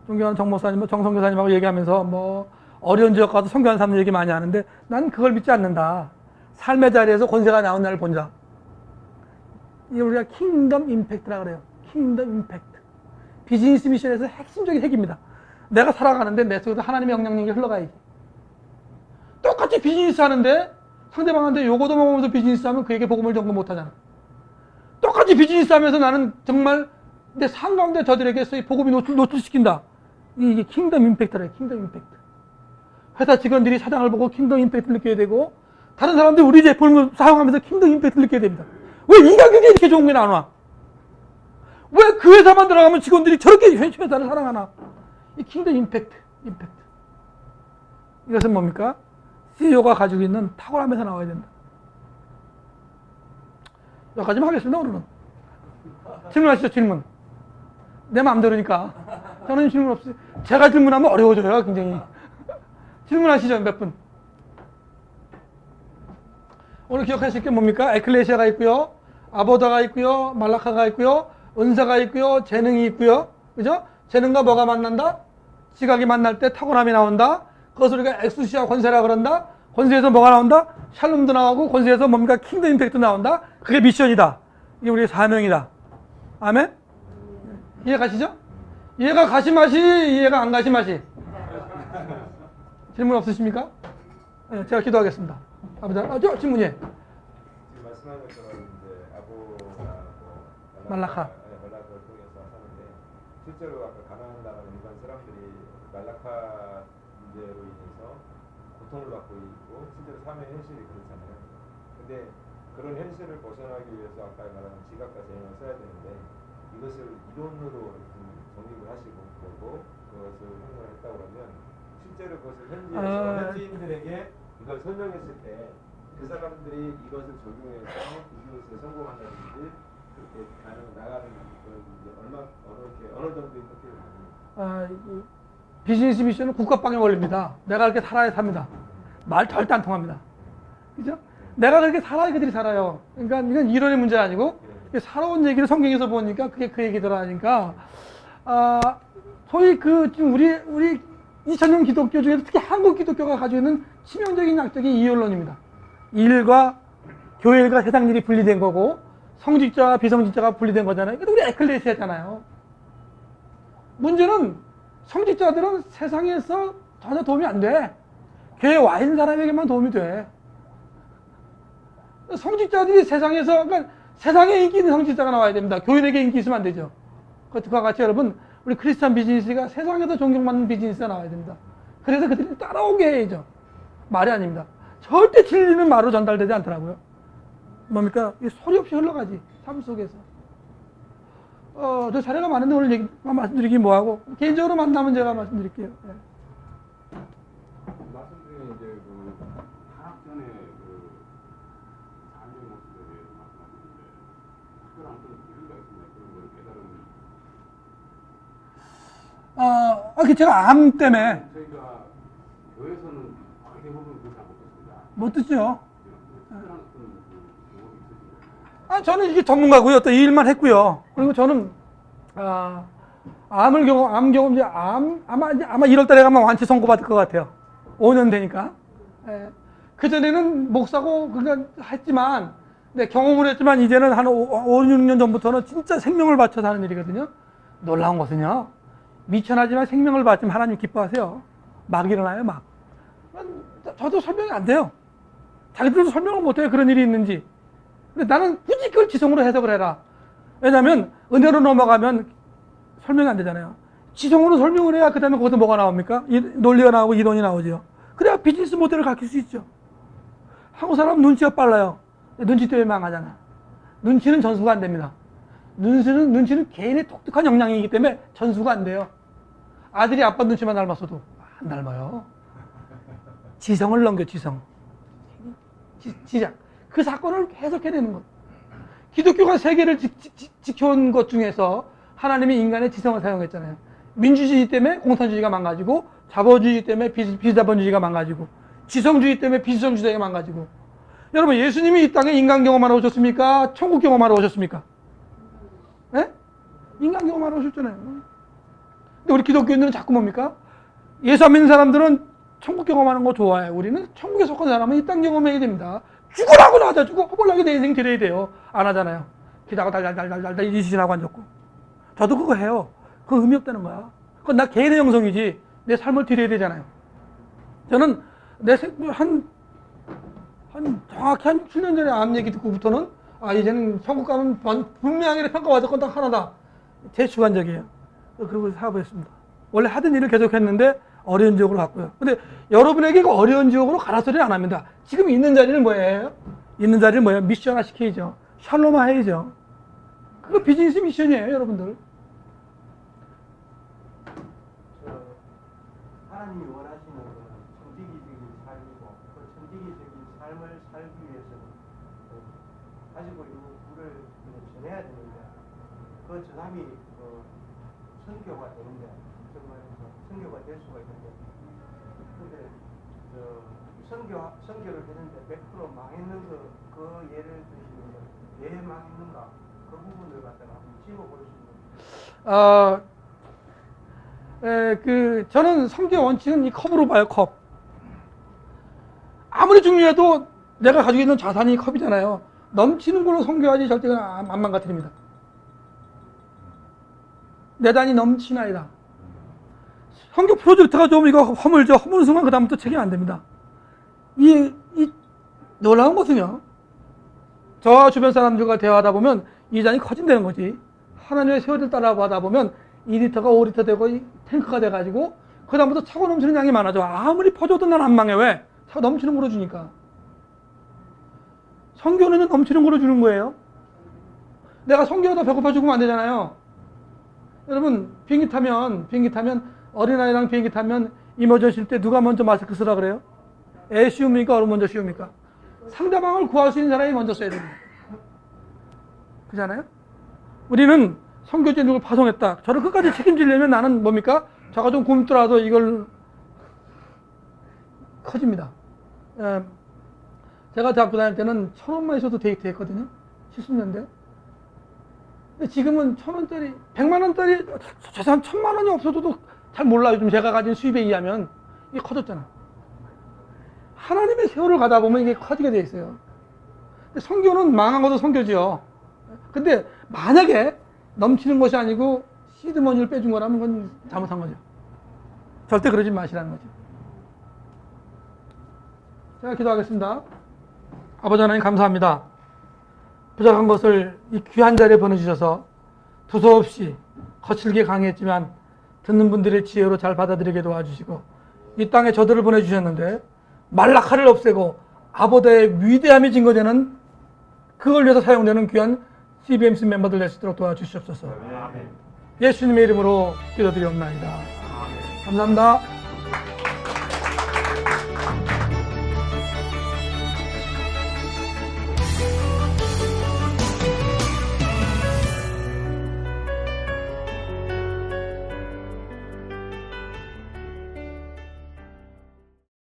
존경하는 정 목사님, 정성 교사님하고 얘기하면서 뭐 어려운 지역 가서 선교하는 사람들 얘기 많이 하는데 난 그걸 믿지 않는다. 삶의 자리에서 권세가 나온 날을 본다. 이게 우리가 킹덤 임팩트라 그래요. 킹덤 임팩트. 비즈니스 미션에서 핵심적인 핵입니다. 내가 살아가는데 내 속에서 하나님의 영향력이 흘러가야지. 똑같이 비즈니스 하는데 상대방한테 요거도 먹으면서 비즈니스 하면 그에게 복음을 전거 못하잖아. 똑같이 비즈니스 하면서 나는 정말 내 삶 가운데 저들에게 복음이 노출시킨다. 이게 킹덤 임팩트래요. 킹덤 임팩트. 회사 직원들이 사장을 보고 킹덤 임팩트를 느껴야 되고 다른 사람들이 우리 제품을 사용하면서 킹덤 임팩트를 느껴야 됩니다. 왜 이 가격이 이렇게 좋은 게 나와? 왜 그 회사만 들어가면 직원들이 저렇게 회사를 사랑하나? 이 킹덤 임팩트. 이것은 뭡니까? CEO가 가지고 있는 탁월함에서 나와야 된다. 여기까지만 하겠습니다, 오늘은. 질문하시죠, 질문. 내 마음대로니까. 저는 질문 없어요. 제가 질문하면 어려워져요, 굉장히. 질문하시죠, 몇 분. 오늘 기억하실 게 뭡니까? 에클레시아가 있고요, 아보다가 있고요, 말라카가 있고요, 은사가 있고요, 재능이 있고요. 그죠? 재능과 뭐가 만난다? 지각이 만날 때 탁월함이 나온다. 그것을 우리가 엑스시아 권세라 그런다. 권세에서 뭐가 나온다? 샬롬도 나오고 권세에서 뭡니까? 킹덤 임팩트 나온다. 그게 미션이다. 이게 우리의 사명이다. 아멘? 이해 가시죠? 이해가 가시마시, 이해가 안 가시마시. 질문 없으십니까? 네, 제가 기도하겠습니다. 아버지, 질문이에요. 지금 말씀하신 것처럼 이제 아보가 말라카. 말라카를 통해서 하는데 실제로 아까 가나안 나라는 일반 사람들이 말라카 문제로 인해서 고통을 받고 있고 실제로 삶의 현실이 그렇잖아요. 근데 그런 현실을 벗어나기 위해서 아까 말한 지각과 재능을 써야 되는데 이것을 이론으로 정립을 하시고 그러고 그것을 행동을 했다고 하면 실제로 그것을 현지인들에게 이걸 설명했을 때 그 사람들이 이것을 적용해서 비즈니스에 성공한다든지 그렇게 나가는 그런 이제 어느 정도의 터키를 가는 비즈니스 미션은 국가방해 원리입니다. 내가 그렇게 살아야 삽니다. 말 절대 안 통합니다. 그죠? 내가 그렇게 살아야 그들이 살아요. 그러니까 이건 이론의 문제가 아니고 살아온 얘기를 성경에서 보니까 그게 그 얘기더라니까 소위 지금 우리 2000년 기독교 중에서 특히 한국 기독교가 가지고 있는 치명적인 약적인 이율론입니다. 일과 교회 일과 세상 일이 분리된 거고 성직자와 비성직자가 분리된 거잖아요. 이게 우리 에클레시아잖아요. 문제는 성직자들은 세상에서 전혀 도움이 안 돼. 교회에 와 있는 사람에게만 도움이 돼. 성직자들이 세상에서, 그러니까 세상에 인기 있는 성직자가 나와야 됩니다. 교인에게 인기 있으면 안 되죠. 그것과 같이 여러분, 우리 크리스찬 비즈니스가 세상에서 존경받는 비즈니스가 나와야 됩니다. 그래서 그들이 따라오게 해야죠. 말이 아닙니다. 절대 진리는 말로 전달되지 않더라고요. 뭡니까? 소리 없이 흘러가지. 삶 속에서. 저 사례가 많은데 오늘 말씀드리기 뭐하고 개인적으로 만나면 제가 말씀드릴게요. 네. 말씀 중에 이제 타락 전에 삶의 모습에 대해서 말씀하셨는데 특별한 어떤 이유가 있습니다. 그런 걸 깨달은. 제가 암 때문에 저희가 교회에서는 거의 대부분 그걸 못 듣습니다. 못 듣죠. 특별한 어떤 경험이 있으신가요? 저는 이게 전문가고요. 또 이 일만 했고요. 그리고 저는 암 경험 이제 아마 1월달에 가면 완치 선고받을 것 같아요. 5년 되니까. 그 전에는 목사고 그러니까 했지만, 네, 경험을 했지만 이제는 한 5, 6년 전부터는 진짜 생명을 바쳐서 하는 일이거든요. 놀라운 것은요. 미천하지만 생명을 바치면 하나님 기뻐하세요. 막 일어나요, 막. 저도 설명이 안 돼요. 자기들도 설명을 못해요. 그런 일이 있는지. 근데 나는 굳이 그걸 지성으로 해석을 해라. 왜냐면 은혜로 넘어가면 설명이 안 되잖아요. 지성으로 설명을 해야 그 다음에 거기서 뭐가 나옵니까? 논리가 나오고 이론이 나오죠. 그래야 비즈니스 모델을 가르칠 수 있죠. 한국 사람 눈치가 빨라요. 눈치 때문에 망하잖아. 눈치는 전수가 안 됩니다. 눈치는 개인의 독특한 역량이기 때문에 전수가 안 돼요. 아들이 아빠 눈치만 닮았어도 안 닮아요. 지성을 넘겨, 지성. 지작. 그 사건을 해석해내는 것. 기독교가 세계를 지켜온 것 중에서 하나님이 인간의 지성을 사용했잖아요. 민주주의 때문에 공산주의가 망가지고, 자본주의 때문에 비자본주의가 망가지고, 지성주의 때문에 비지성주의가 망가지고. 여러분, 예수님이 이 땅에 인간 경험하러 오셨습니까? 천국 경험하러 오셨습니까? 예? 인간 경험하러 오셨잖아요. 근데 우리 기독교인들은 자꾸 뭡니까? 예수 안 믿는 사람들은 천국 경험하는 거 좋아해요. 우리는 천국에 속한 사람은 이 땅 경험해야 됩니다. 죽으라고 나자 죽어. 허벌나게 내 인생 드려야 돼요. 안 하잖아요. 기다가 달달달달달 이 짓이라고 앉았고. 저도 그거 해요. 그거 의미 없다는 거야. 그건 나 개인의 영성이지 내 삶을 드려야 되잖아요. 저는 정확히 한 7년 전에 암 얘기 듣고부터는 이제는 천국 가면 분명하게 평가받을 건 딱 하나다. 제 주관적이에요. 그리고 사업했습니다. 원래 하던 일을 계속했는데 어려운 지역으로 갔고요. 근데 여러분에게 그 어려운 지역으로 가라 소리는 안 합니다. 지금 있는 자리는 뭐예요? 있는 자리는 뭐예요? 미션화 시켜야죠. 샬롬화 해야죠. 그거 비즈니스 미션이에요, 여러분들. 하나님이 원하시는 천지기적인 삶이고 그 천지기적인 삶을 살기 위해서는 가지고 있는 불을 전해야 되는데 그 전함이 선교가 되는데 선교가 될 수가 있는데 근데 선교를 했는데 100% 망했는 그 예를 드시면 왜 망했는가 그 부분을 갖다가 한번 짚어볼 수 있는. 저는 선교 원칙은 이 컵으로 봐요, 컵. 아무리 중요해도 내가 가지고 있는 자산이 컵이잖아요. 넘치는 걸로 선교하지 절대 안 망가뜨립니다. 내 단이 넘치나이다. 선교 프로젝트가 좀 이거 허물는 순간 그다음부터 책임 안 됩니다. 이 놀라운 것은요. 저와 주변 사람들과 대화하다 보면 이 잔이 커진다는 거지. 하나님의 세월을 따라가다 보면 2리터가 5리터 되고 탱크가 돼가지고 그다음부터 차고 넘치는 양이 많아져. 아무리 퍼줘도 난 안 망해. 왜? 차고 넘치는 걸로 주니까. 선교는 넘치는 걸로 주는 거예요. 내가 선교하다 배고파 죽으면 안 되잖아요. 여러분 비행기 타면 어린아이랑 비행기 타면 이머전시일 때 누가 먼저 마스크 쓰라 그래요? 애 씌웁니까? 어른 먼저 씌웁니까? 상대방을 구할 수 있는 사람이 먼저 써야 됩니다. 그렇잖아요? 우리는 선교지를 파송했다. 저를 끝까지 책임지려면 나는 뭡니까? 저가 좀 굶더라도 이걸 커집니다. 제가 대학교 다닐 때는 1,000원만 있어도 데이트 했거든요. 70년대. 근데 지금은 1,000원짜리, 100만원짜리 재산 1,000만원이 없어도 잘 몰라요. 요즘 제가 가진 수입에 의하면 이게 커졌잖아. 하나님의 세월을 가다 보면 이게 커지게 돼 있어요. 근데 선교는 망한 것도 선교지요. 근데 만약에 넘치는 것이 아니고 시드머니를 빼준 거라면 그건 잘못한 거죠. 절대 그러지 마시라는 거죠. 제가 기도하겠습니다. 아버지 하나님 감사합니다. 부족한 것을 이 귀한 자리에 보내주셔서 두서없이 거칠게 강의했지만 듣는 분들의 지혜로 잘 받아들이게 도와주시고 이 땅에 저들을 보내주셨는데 말라카를 없애고 아보다의 위대함이 증거되는 그걸 위해서 사용되는 귀한 CBMC 멤버들 될 수 있도록 도와주시옵소서. 예수님의 이름으로 기도드리옵나이다. 감사합니다.